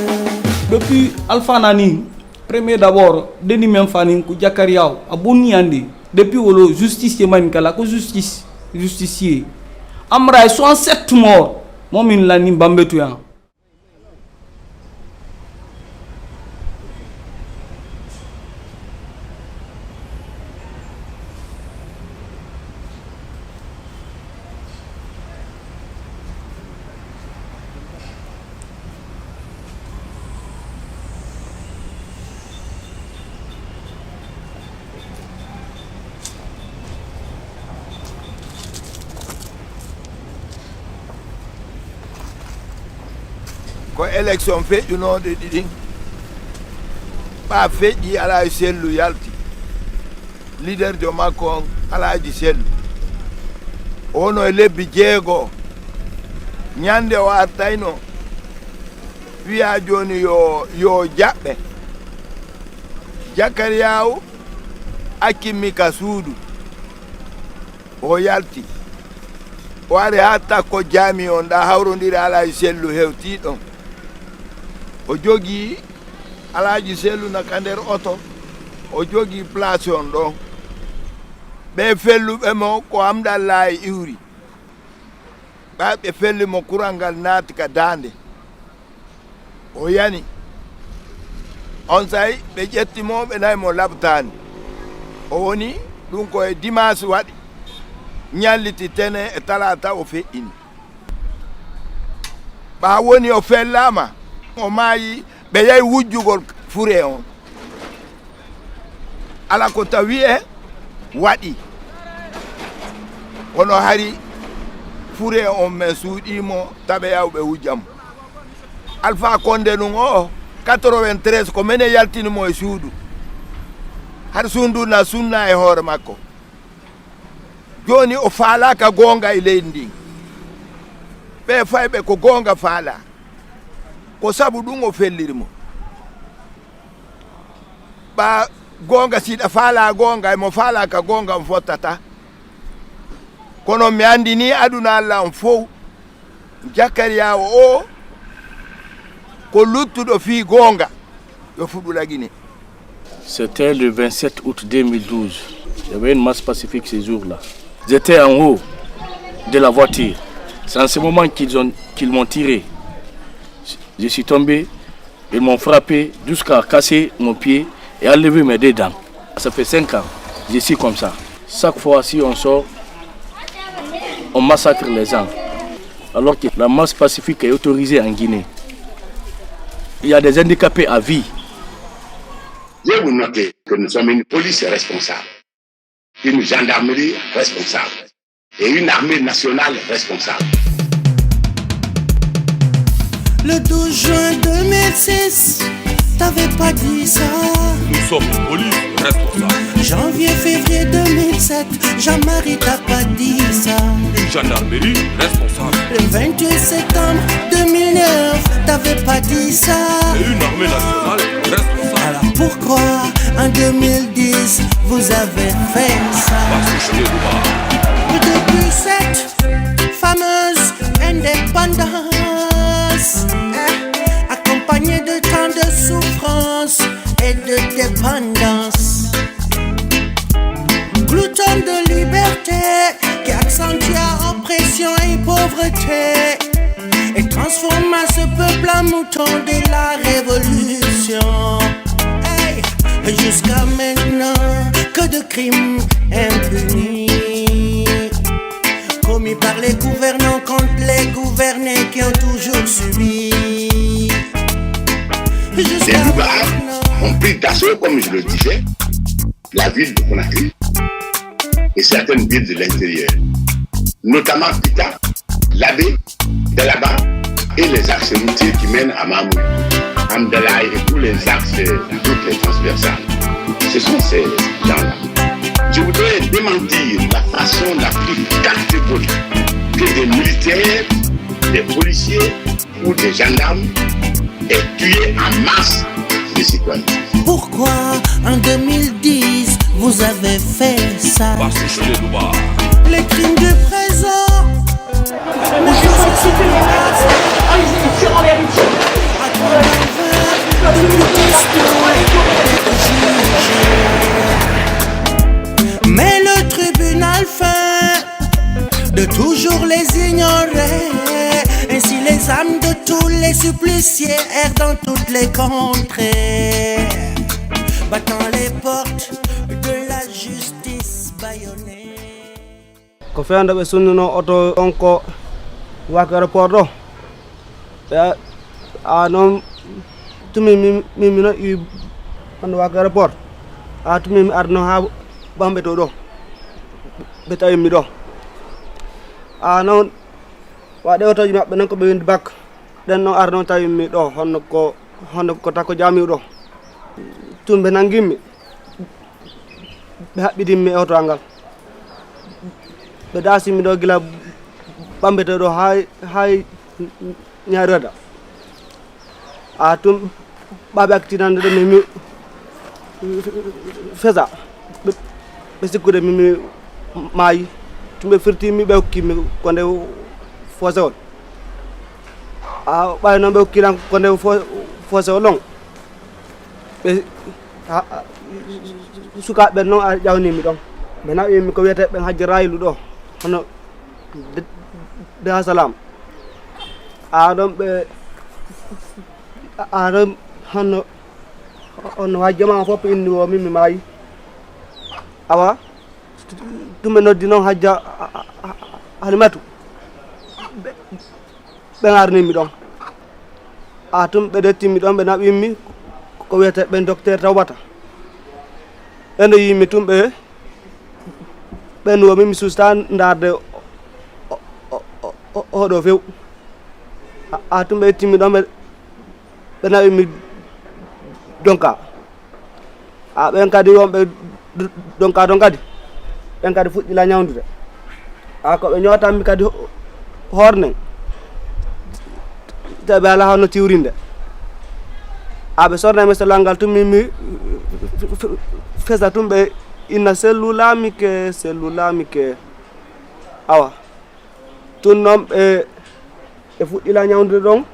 Depuis Alpha Nani, premier d'abord, Denis Memfani, Koujakariao, Abouni Andi, depuis le justicier Mankala, que justicier. Amra, 67 morts. Mon min lani Bambetouyan. Ko élection feƴƴuno de ɗiɗin ɓa feƴƴi alaji sellu yalti leader jo makko on alaji sellu ono e lebbi 6 ñande o artayno wiya joni yo jaɓɓe Jakariyaw akkimmi ka suudu o yalti o ari ha takko jami on ɗa hawrodiri alaji sellu hewti ɗon o jogi alaji sellu naka nder oto o jogi place on ɗon ɓe felluɓe mo ko Amdallahi iwri ɓe felli mo kural ngal naati ka dande o yani on sayi ɓe ƴettimo ɓe nayi mo labtani o woni ɗum koye dimanche waɗi ñalliti tene e talata o feƴƴini ɓa woni o fellama o maayi ɓe yahi wujjugol fure on ala ko tawi e waɗi kono hari fure on men suuɗimo taɓe yawɓe wujjamo Alpha Condé ɗum o 93 ko mene yaltinimo e suudu har sunduna sunna e hoore makko joni o faalaka gonga e leydi ndin ɓe fayɓe ko gonga faala ko sabu ɗum o fellirimo ɓa gonga siɗa faala gonga emo faalaka gonga on fottata kono mi andi ni aduna Allah on fof Jakariyaw o ko luttuɗo fi gonga yo fuɗu lagine. C'était le 27 août 2012. Il y avait une marche pacifique ce jour-là. J'étais en haut de la voiture. C'est en ce moment qu'ils m'ont tiré. Je suis tombé, ils m'ont frappé jusqu'à casser mon pied et enlever mes 2 dents. Ça fait 5 ans, je suis comme ça. Chaque fois si on sort, on massacre les gens. Alors que la marche pacifique est autorisée en Guinée. Il y a des handicapés à vie. Je vous note que nous sommes une police responsable, une gendarmerie responsable et une armée nationale responsable. Le 12 juin 2006, t'avais pas dit ça. Nous sommes une police responsable. Janvier, février 2007, Jean-Marie t'a pas dit ça. Une gendarmerie responsable. Le 28 septembre 2009, t'avais pas dit ça. Et une armée nationale responsable. Alors pourquoi en 2010, vous avez fait ça. Depuis cette fameuse indépendance, accompagnée de tant de souffrance et de dépendance, glouton de liberté qui accentue oppression et pauvreté et transforma ce peuple en mouton de la révolution. Hey, jusqu'à maintenant, que de crimes impunis commis par les gouvernants contre les gouvernés qui ont toujours subi. Les Lougards ont pris d'assaut, comme je le disais, la ville de Conakry et certaines villes de l'intérieur, notamment Pita, Labé, Dalaba et les axes routiers qui mènent à Mamou, Amdalaï et tous les axes, toutes les transversales. Ce sont ces gens-là. Je voudrais démentir la façon la plus catégorique que des militaires, des policiers ou des gendarmes aient tué en masse des citoyens. Pourquoi en 2010 vous avez fait ça? Les crimes du présent. Mais le tribunal fait de toujours les ignorer. Ainsi les âmes de tous les suppliciés errent dans toutes les contrées, battant les portes de la justice bâillonnée. Ko fewande ɓe sunnuno oto on ko waka rapport ɗo a noon tumi mino i hande waka rapport a tumi mi arno ha ɓamɓe to ɗo ɓe tawimi ɗo a noon waɗe otoji maɓɓe noon ko ɓe windi bac ɗen noon arno tawimi ɗo honno ko tako jamiu ɗo tum ɓe nanguimmi ɓe haɓɓidinmi e oto ngal ɓe dasimi ɗo gila ɓambete ɗo hay ñaari rada a tum ɓaɓe accident ɗo mimi fesa ɓe sikkude mimi maayi tum ɓe firtimi ɓe hokkimi ko nde fossé on a ɓay noon ɓe hokkiran ko nde fossé o long ɓe sukaɓe noon a ƴawnimi ɗon ɓe naɓimi ko wiyete ɓen hajji raylu ɗo hono de hasalam a ɗon ɓe a ɗon hono hajjama fof inni o min mi maayi awa ɗum ɓe noddi noon hajja halimatu ɓe arnimi ɗon a tum ɓe dettimi ɗon ɓe naɓimi ko wiyete ɓen docteur tawbata ɓe yimi tum ɓe nuwomi mi susta darde oɗo few a tum ɓe ettimi ɗon ɓe nawimi donka a ɓen kadi wonɓe donka ɗon kadi ɓen kadi fuɗɗila ñawdude a ko ɓe ñotanmi kadi hornen te ɓe ala hawno tiwrinde a ɓe sornami sellal ngal tum mimi fesa tum ɓe inna sellulamike awa tun noon ɓe fuɗɗila ñawdude ɗon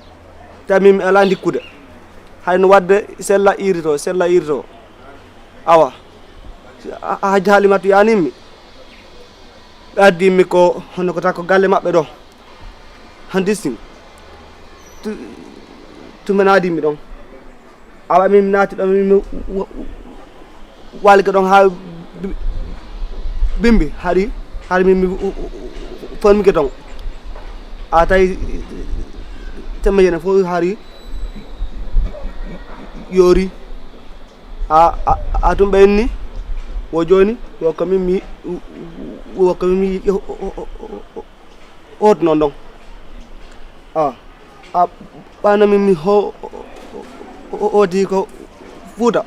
tawi mi ala dikkude hayno wadde sella irito awa hajji halimatu yanimmi ɓe addimi ko hono ko tako galle maɓɓe ɗo handistin tumen adimi ɗon awa min naati ɗon mimi walike ɗon ha bimbi haɗi mimi fonmike ton a tawi temmejene fof haari yoori a tum ɓe enni wo joni wokko min hotno ɗon a ɓanami mi hoti ko Fuuta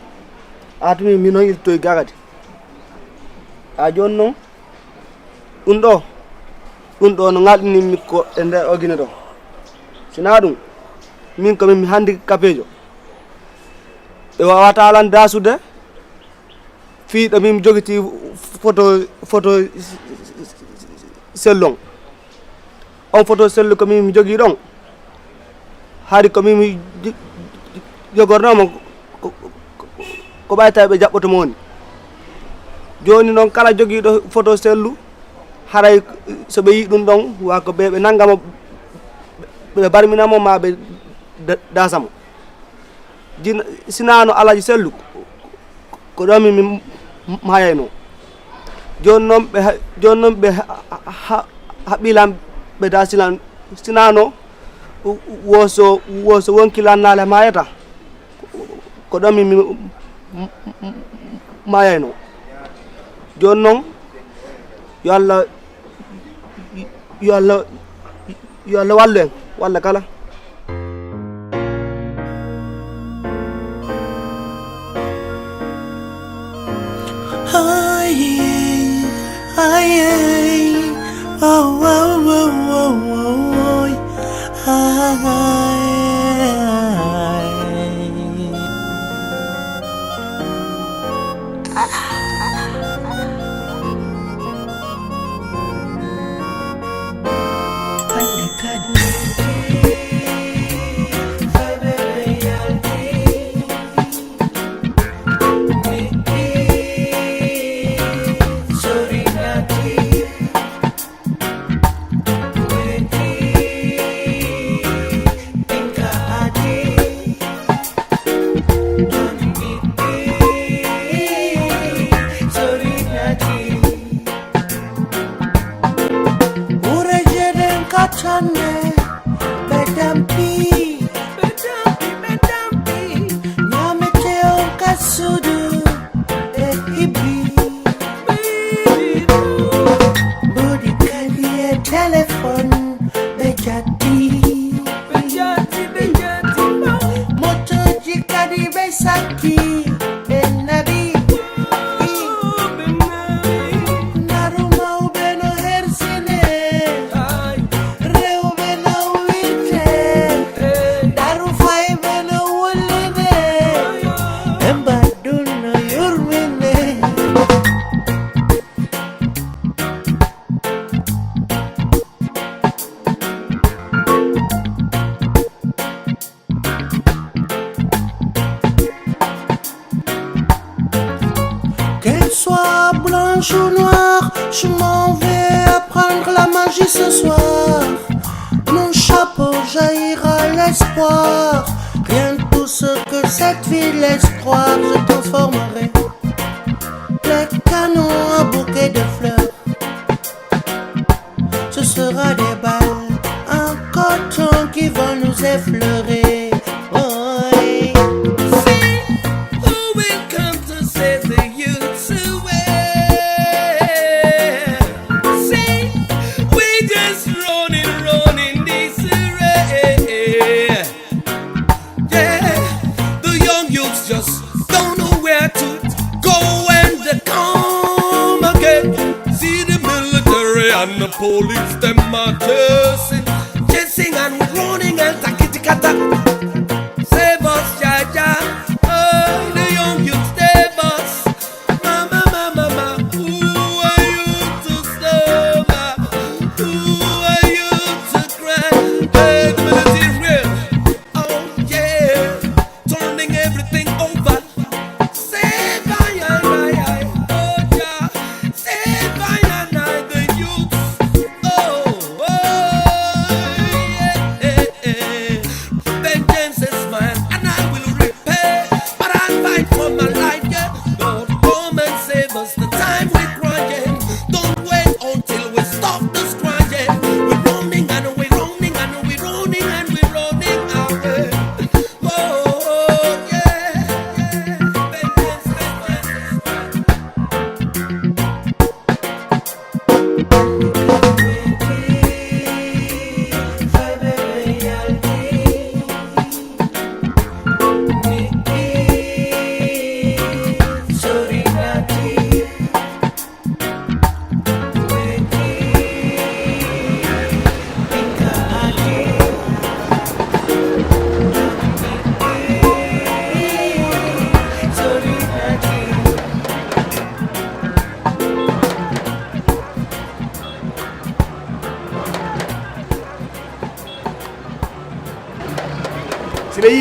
a tumi min noon irtoye gagadi a joni noon ɗum ɗo no galɗinimi ko e nder ogine ɗo sina ɗum min komin mi handi kapejo ɓe wawata alan dasude fi ɗo min jogiti photo sellon on photo sellu ko min jogii ɗon haari ko min jogornomo ko ɓayta ɓe jaɓɓoto mo woni joni noon kala jogiiɗo photo sellu haray so ɓe yi ɗum ɗon wa ko ɓe nanngamo ɓe barminamo ma ɓe dasamo sinano alaji sellu ko ɗon min mayayno joni noon ɓe haɓɓilan ɓe dasilan sinano woso wonkilannale mayata ko ɗon min mayayno joni noon yo Allah wallu en walla kala Je m'en vais apprendre la magie ce soir. Mon chapeau jaillira l'espoir. Rien de tout ce que cette ville laisse croire. Je transformerai les canons en bouquets de fleurs. Ce sera des balles en coton qui vont nous effleurer. Oh, hey. The police, them are chasing and running and takitikata. Save us, Jaja. Oh, the young youth, save us. Mama, mama, mama. Who are you to stop? Who are you to cry? Hey, the melody is real. Oh, yeah. Turning everything over. Save I. Oh, yeah. Save I, the youth.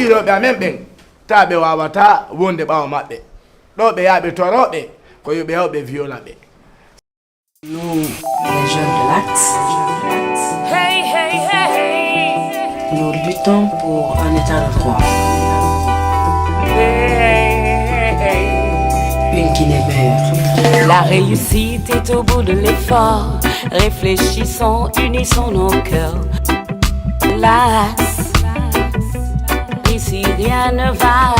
ɗo ɓe amen ɓen ta ɓe wawata wonde ɓawo maɓɓe ɗo ɓe yaha ɓe toroɓe ko yo ɓe yaw ɓe viola ɓe. Nous, les jeunes de l'Axe, nous luttons pour un état de droit. Une Guinée meilleure. La réussite est au bout de l'effort. Réfléchissons, unissons nos cœurs. L'Axe, ici rien ne va.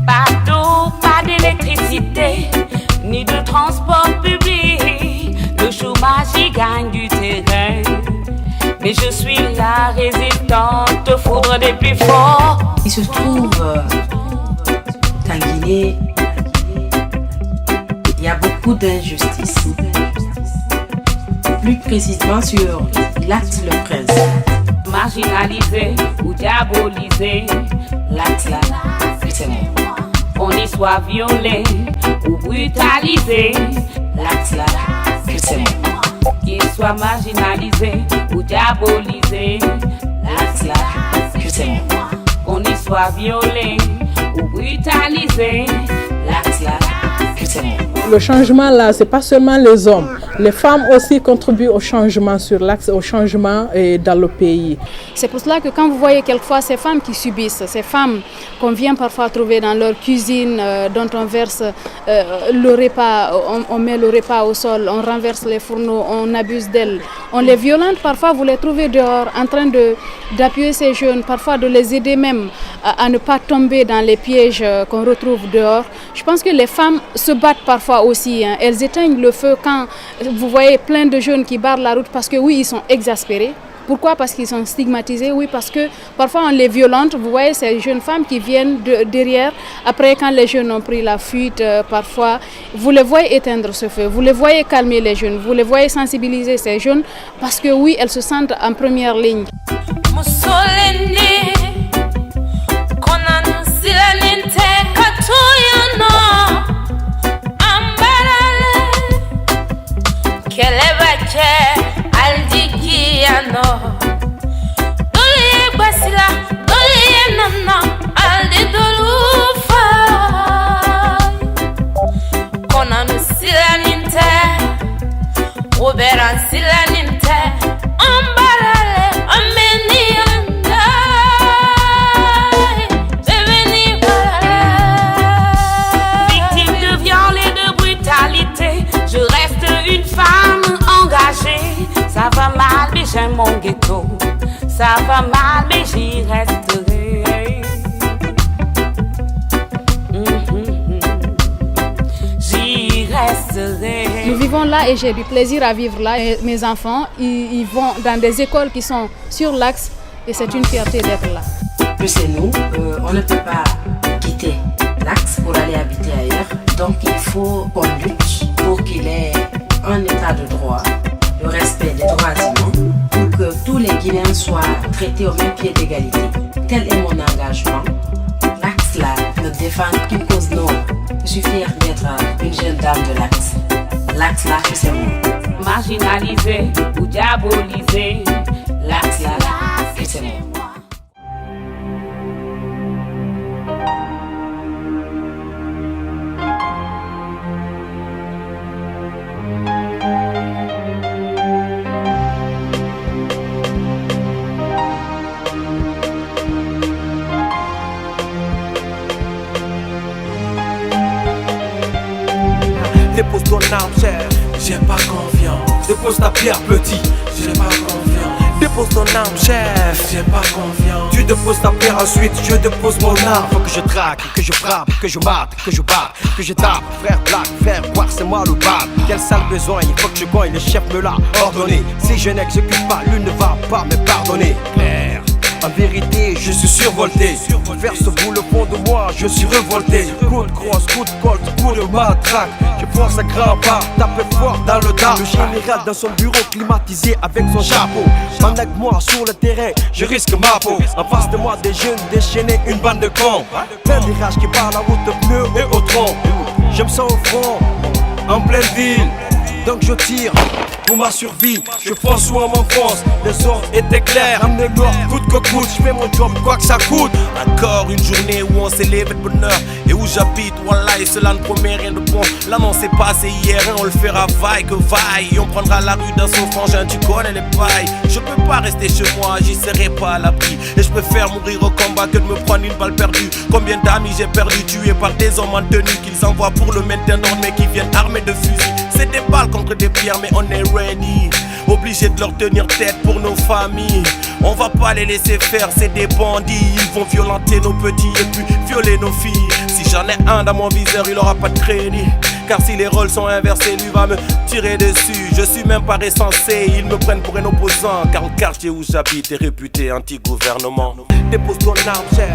Pas d'eau, pas d'électricité, ni de transport public. Le chômage y gagne du terrain. Mais je suis la résistante aux foudres des plus forts. Il se trouve qu'en Guinée, il y a beaucoup d'injustices. Plus précisément sur l'Axe-le-Prince. Marginalisé ou diabolisé, l'Axe là, c'est moi. On y soit violé ou brutalisé, l'Axe là, c'est moi. Qu'il soit marginalisé ou diabolisé, l'Axe là, c'est moi. On y soit violé ou brutalisé, l'Axe là, c'est moi. Le changement là, c'est pas seulement les hommes. Les femmes aussi contribuent au changement sur l'Axe, au changement dans le pays. C'est pour cela que quand vous voyez quelquefois ces femmes qui subissent, ces femmes qu'on vient parfois trouver dans leur cuisine, dont on verse le repas, on met le repas au sol, on renverse les fourneaux, on abuse d'elles, on les violente, parfois vous les trouvez dehors en train d'appuyer ces jeunes, parfois de les aider même à ne pas tomber dans les pièges qu'on retrouve dehors. Je pense que les femmes se battent parfois aussi, hein. Elles éteignent le feu quand vous voyez plein de jeunes qui barrent la route parce que oui, ils sont exaspérés. Pourquoi? Parce qu'ils sont stigmatisés. Oui, parce que parfois on les violente. Vous voyez ces jeunes femmes qui viennent derrière. Après, quand les jeunes ont pris la fuite, parfois, vous les voyez éteindre ce feu. Vous les voyez calmer les jeunes. Vous les voyez sensibiliser ces jeunes parce que oui, elles se sentent en première ligne. Dole basila, dole nana, alde dolufa. Konan silaninte, Roberan silaninte, ambarale, ameni anda, deveni victime de viol et de brutalité, je reste une femme engagée. Ça va mal, mais j'aime mon ghetto. Ça va mal, mais j'y resterai. J'y resterai. Nous vivons là et j'ai du plaisir à vivre là. Et mes enfants, ils vont dans des écoles qui sont sur l'Axe et c'est une fierté d'être là. C'est nous, on ne peut pas quitter l'Axe pour aller habiter ailleurs. Donc il faut qu'on lutte pour qu'il ait un état de droit, le respect des droits humains, pour que tous les Guinéens soient traités au même pied d'égalité. Tel est mon engagement. L'Axe là ne défend qu'une cause noble. Je suis fière d'être une jeune dame de l'Axe. L'Axe là, c'est moi. Marginalisé ou diabolisé, l'Axe là, c'est moi. Dépose ton arme, chef, j'ai pas confiance. Dépose ta pierre, petit, j'ai pas confiance. Dépose ton arme, chef, j'ai pas confiance. Tu déposes ta pierre, ensuite je dépose mon arme. Faut que je traque, que je frappe, que je mate, que je batte, que je tape. Frère black, frère voir c'est moi le bad. Quel sale besoin, il faut que je gagne, le chef me l'a ordonné. Si je n'exécute pas, lui ne va pas me pardonner. Claire. En vérité, je suis survolté. Vers ce bout le fond de moi, je suis révolté. Coup de crosse, coup de colt, coup de matraque. Je force à grands pas, taper fort dans le tas. Le général dans son bureau climatisé avec son chapeau. Pendant que moi sur le terrain, je risque ma peau. En face de moi, des jeunes déchaînés, une bande de cons. Plein de rage qui partent la route de pneus et au tronc. Je me sens au front, en pleine ville. donc je tire pour ma survie. Je fonce où on m'enfonce, les ordres étaient clairs. Ramenez-moi coûte que coûte, je fais mon job quoi que ça coûte. Encore une journée où on s'élève de bonheur et où j'habite, Wallah, cela ne promet rien de bon. Là non c'est passé hier et on le fera vaille que vaille. On prendra la rue dans son frangin, tu connais les pailles. Je peux pas rester chez moi, j'y serai pas à l'abri. Et je préfère mourir au combat que de me prendre une balle perdue. Combien d'amis j'ai perdu, tués par des hommes en tenue qu'ils envoient pour le maintien d'ordre mais qui viennent armés de fusils. C'est des balles contre des pierres mais on est ready. Obligé de leur tenir tête pour nos familles. On va pas les laisser faire, c'est des bandits. Ils vont violenter nos petits et puis violer nos filles. Si j'en ai un dans mon viseur, il aura pas de crédit. Car si les rôles sont inversés, lui va me tirer dessus. Je suis même pas recensé, ils me prennent pour un opposant. Car le quartier où j'habite est réputé anti-gouvernement. Dépose ton arme, chef,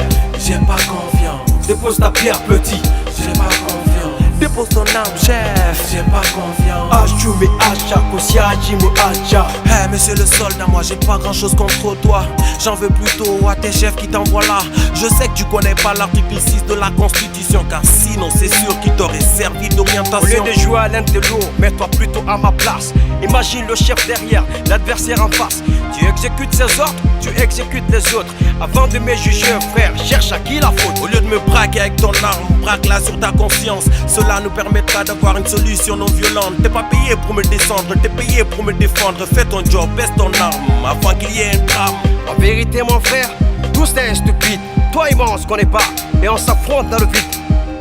j'ai pas confiance. Dépose ta pierre, petit, j'ai pas confiance. Dépose ton arme, chef, j'ai pas confiance. Achumi acha, kosiaji mu acha. Hey, monsieur le soldat, moi j'ai pas grand chose contre toi. J'en veux plutôt à tes chefs qui t'envoient là. Je sais que tu connais pas l'article 6 de la Constitution, car sinon c'est sûr qu'il t'aurait servi d'orientation. Au lieu de jouer à l'intello, mets-toi plutôt à ma place. Imagine le chef derrière, l'adversaire en face. Tu exécutes ses ordres, tu exécutes les autres. Avant de me juger, frère, cherche à qui la faute. Au lieu de me braquer avec ton arme, braque-la sur ta conscience. Cela nous permettra d'avoir une solution non violente. T'es pas payé pour me descendre, t'es payé pour me défendre. Fais ton job, baisse ton arme, avant qu'il y ait un drame. En vérité mon frère, tous t'es stupide. Toi et moi on se connaît pas, et on s'affronte dans le vide.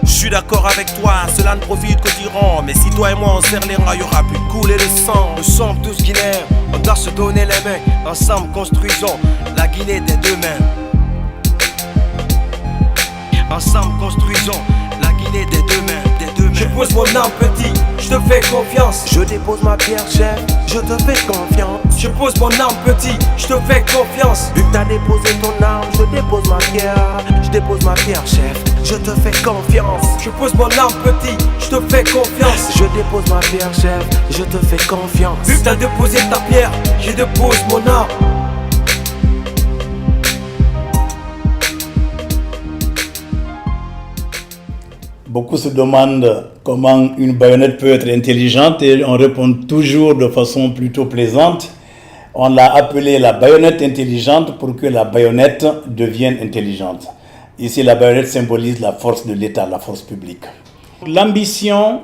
Je suis d'accord avec toi, cela ne profite que diront. Mais si toi et moi on serre les rangs, y'aura plus de couler de sang. Nous sommes tous Guinéens, on doit se donner les mains. Ensemble construisons la Guinée des deux mains. Ensemble construisons la Guinée des deux mains. Je pose mon arme petit, je te fais confiance. Je dépose ma pierre chef, je te fais confiance. Je pose mon arme petit, je te fais confiance. Vu que t'as déposé ton arme, je dépose ma pierre. Je dépose ma pierre chef, je te fais confiance. Je pose mon arme petit, je te fais confiance. Je dépose ma pierre chef, je te fais confiance. Vu que t'as déposé ta pierre, je dépose mon arme. Beaucoup se demandent comment une baïonnette peut être intelligente et on répond toujours de façon plutôt plaisante. On l'a appelée la baïonnette intelligente pour que la baïonnette devienne intelligente. Ici, la baïonnette symbolise la force de l'État, la force publique. L'ambition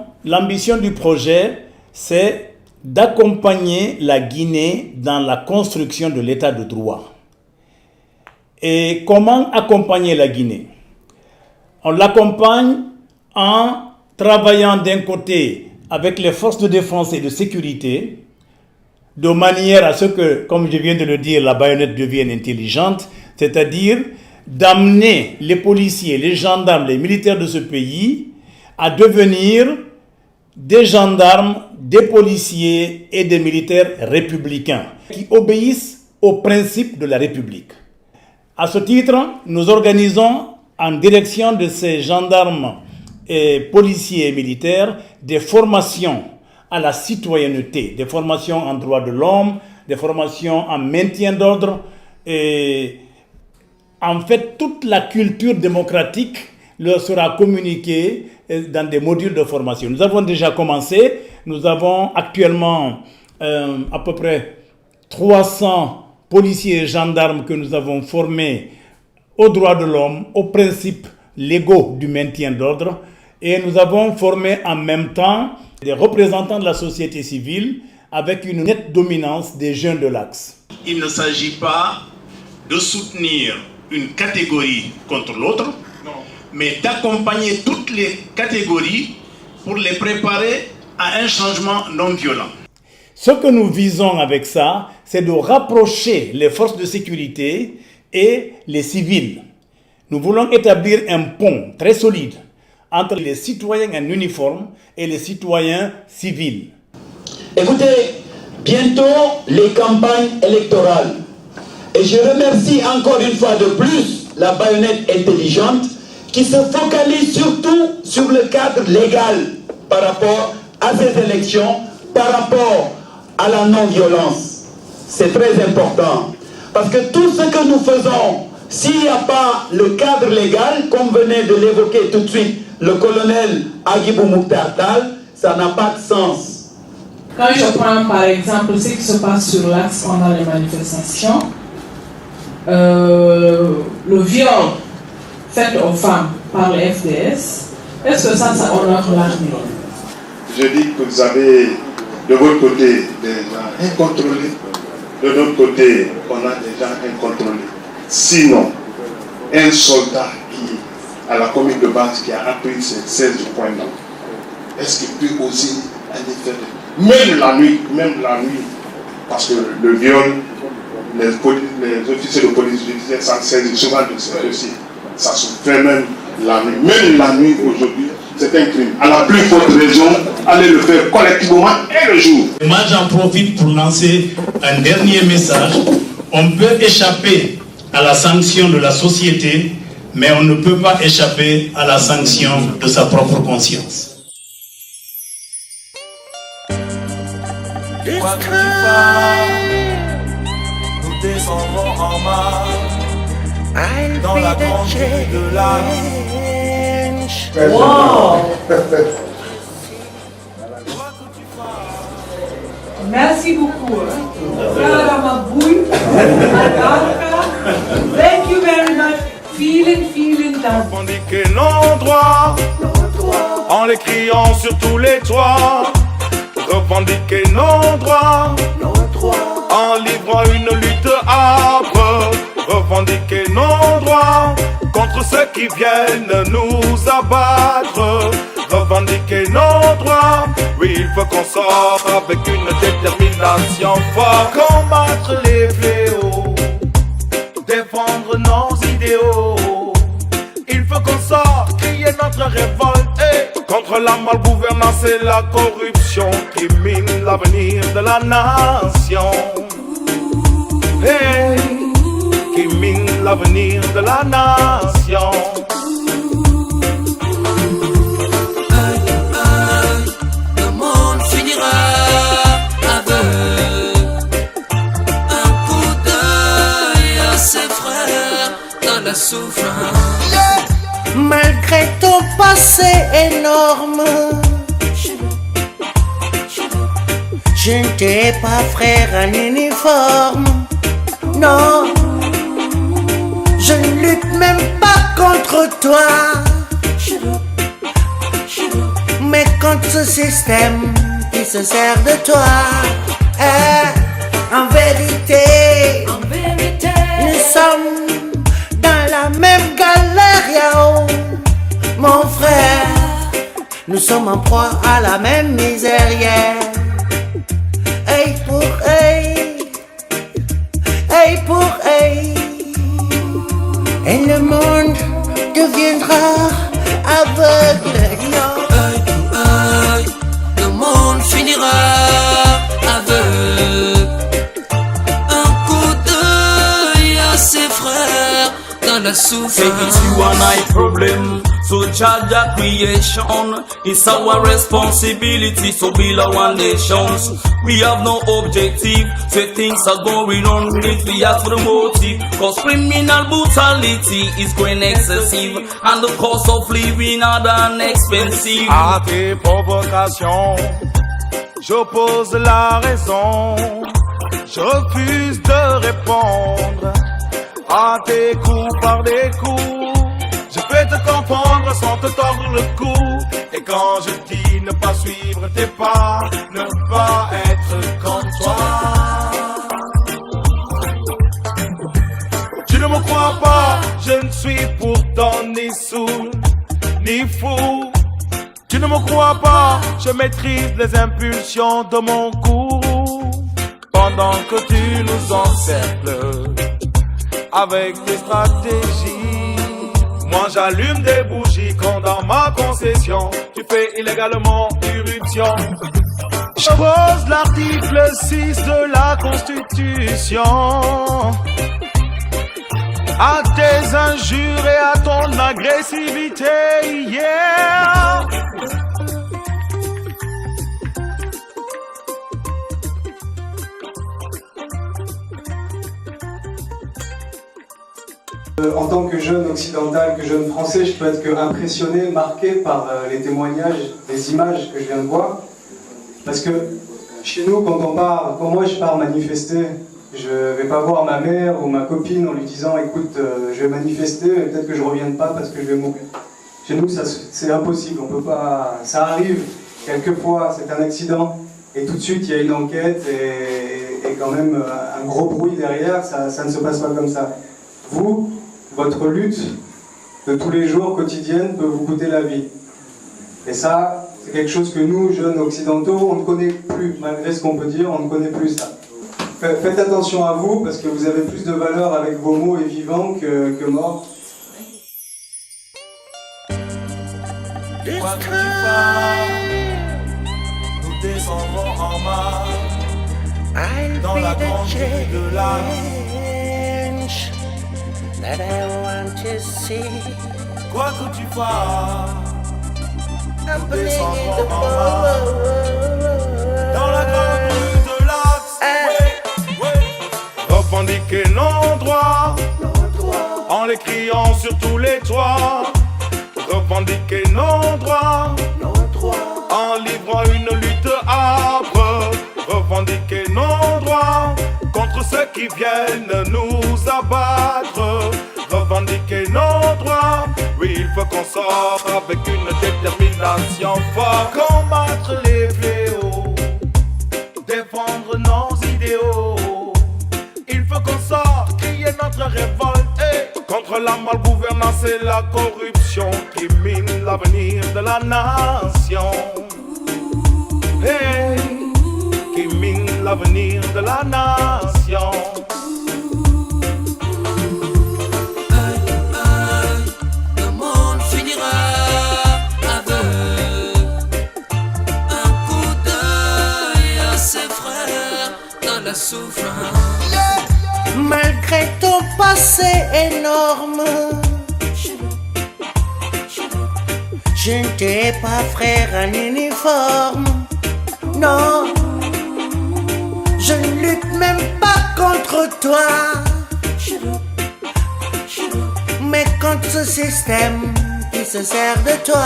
du projet, c'est d'accompagner la Guinée dans la construction de l'État de droit. Et comment accompagner la Guinée? On l'accompagne en travaillant d'un côté avec les forces de défense et de sécurité, de manière à ce que, comme je viens de le dire, la baïonnette devienne intelligente, c'est-à-dire d'amener les policiers, les gendarmes, les militaires de ce pays à devenir des gendarmes, des policiers et des militaires républicains qui obéissent aux principes de la République. À ce titre, nous organisons en direction de ces gendarmes et policiers et militaires des formations à la citoyenneté, des formations en droits de l'homme, des formations en maintien d'ordre et en fait toute la culture démocratique leur sera communiquée dans des modules de formation. Nous avons déjà commencé, nous avons actuellement à peu près 300 policiers et gendarmes que nous avons formés aux droits de l'homme, aux principes légaux du maintien d'ordre. Et nous avons formé en même temps des représentants de la société civile avec une nette dominance des jeunes de l'Axe. Il ne s'agit pas de soutenir une catégorie contre l'autre, mais d'accompagner toutes les catégories pour les préparer à un changement non violent. Ce que nous visons avec ça, c'est de rapprocher les forces de sécurité et les civils. Nous voulons établir un pont très solide entre les citoyens en uniforme et les citoyens civils. Écoutez, bientôt les campagnes électorales. Et je remercie encore une fois de plus la baïonnette intelligente qui se focalise surtout sur le cadre légal par rapport à ces élections, par rapport à la non-violence. C'est très important. Parce que tout ce que nous faisons, s'il n'y a pas le cadre légal, comme venait de l'évoquer tout de suite le colonel Agibou Mokhtar Tal, ça n'a pas de sens. Quand je prends par exemple ce qui se passe sur l'axe pendant les manifestations, le viol fait aux femmes par le FDS, est-ce que ça honore l'armée? Je dis que vous avez de votre côté des gens incontrôlés, de notre côté on a des gens incontrôlés. Sinon, un soldat qui, à la commune de base, qui a appris ces 16 points là, est-ce qu'il peut aussi aller faire même la nuit, parce que le viol, les officiers de police judiciaire s'en saisissent souvent de ça aussi. Ça se fait même la nuit aujourd'hui, c'est un crime. À la plus forte raison, allez le faire collectivement et le jour. Moi j'en profite pour lancer un dernier message. On peut échapper à la sanction de la société, mais on ne peut pas échapper à la sanction de sa propre conscience. Quoi que tu fasses, nous descendrons en marche dans la grande rue de l'Axe. Wow. Merci beaucoup. Thank you very much. Vielen Dank. Revendiquer nos droits en les criant sur tous les toits. Revendiquer nos droits en livrant une lutte âpre. Revendiquer nos droits contre ceux qui viennent nous abattre. Revendiquer nos droits, oui, il faut qu'on sorte avec une détermination forte. Combattre les fléaux, défendre nos idéaux. Il faut qu'on sorte, crier notre révolte contre la malgouvernance et la corruption qui mine l'avenir de la nation. Hey, qui mine l'avenir de la nation. Le monde finira avec un coup d'œil à ses frères dans la souffrance. Malgré ton passé énorme, je ne t'ai pas frère en uniforme. Non, je ne lutte même pas contre toi, mais contre ce système qui se sert de toi. En vérité, nous sommes dans la même galère, yao, mon frère. Nous sommes en proie à la même misère, yeah. Hey pour hey, hey pour hey. Et le monde deviendra aveugle, Œil pour œil, le monde finira aveugle. Un coup d'œil à ses frères dans la souffrance. It's you and I problem. So charge that creation. It's our responsibility to build our nations. We have no objective. Say things are going on. We need to ask for the motive. Cause criminal brutality is going excessive. And the cost of living are than expensive. À tes provocations, j'oppose la raison. Je refuse de répondre à tes coups par des coups. Je peux te comprendre sans te tordre le cou. Et quand je dis ne pas suivre tes pas, ne pas être comme toi. Tu ne me crois pas, je ne suis pourtant ni sourd, ni fou. Tu ne me crois pas, je maîtrise les impulsions de mon cou. Pendant que tu nous encercles avec tes stratégies, moi j'allume des bougies quand dans ma concession tu fais illégalement irruption. Je pose l'article 6 de la Constitution à tes injures et à ton agressivité, yeah. En tant que jeune occidental, que jeune français, je peux être que impressionné, marqué par les témoignages, les images que je viens de voir. Parce que Chez nous, quand moi je pars manifester, je vais pas voir ma mère ou ma copine en lui disant écoute, je vais manifester, mais peut-être que je revienne pas parce que je vais mourir. Chez nous, c'est impossible, on peut pas. Ça arrive quelquefois, c'est un accident, et tout de suite il y a une enquête et quand même un gros bruit derrière, ça ne se passe pas comme ça. Vous, votre lutte de tous les jours, quotidienne, peut vous coûter la vie. Et ça, c'est quelque chose que nous, jeunes occidentaux, on ne connaît plus, malgré ce qu'on peut dire, on ne connaît plus ça. Faites attention à vous, parce que vous avez plus de valeur avec vos mots et vivants que morts. Quoi que tu fasses, nous descendrons en marche dans la grande rue de la that I want to see. Quoi que tu fasses, I'm nous descendrons en marche dans la grande rue de l'Axe. Revendiquer nos droits en les criant sur tous les toits. Revendiquer nos droits en livrant une lutte âpre. Revendiquer nos droits contre ceux qui viennent nous abattre. Revendiquer nos droits, oui, il faut qu'on sorte avec une détermination forte. Combattre les fléaux, défendre nos idéaux. Il faut qu'on sorte, crier notre révolte contre la malgouvernance et la corruption qui mine l'avenir de la nation. Hey, qui mine l'avenir de la nation. Le monde finira avec un coup d'œil à ses frères dans la souffrance. Malgré ton passé énorme, je ne t'ai pas frère en uniforme. Non, je ne lutte même pas contre toi, mais contre ce système qui se sert de toi.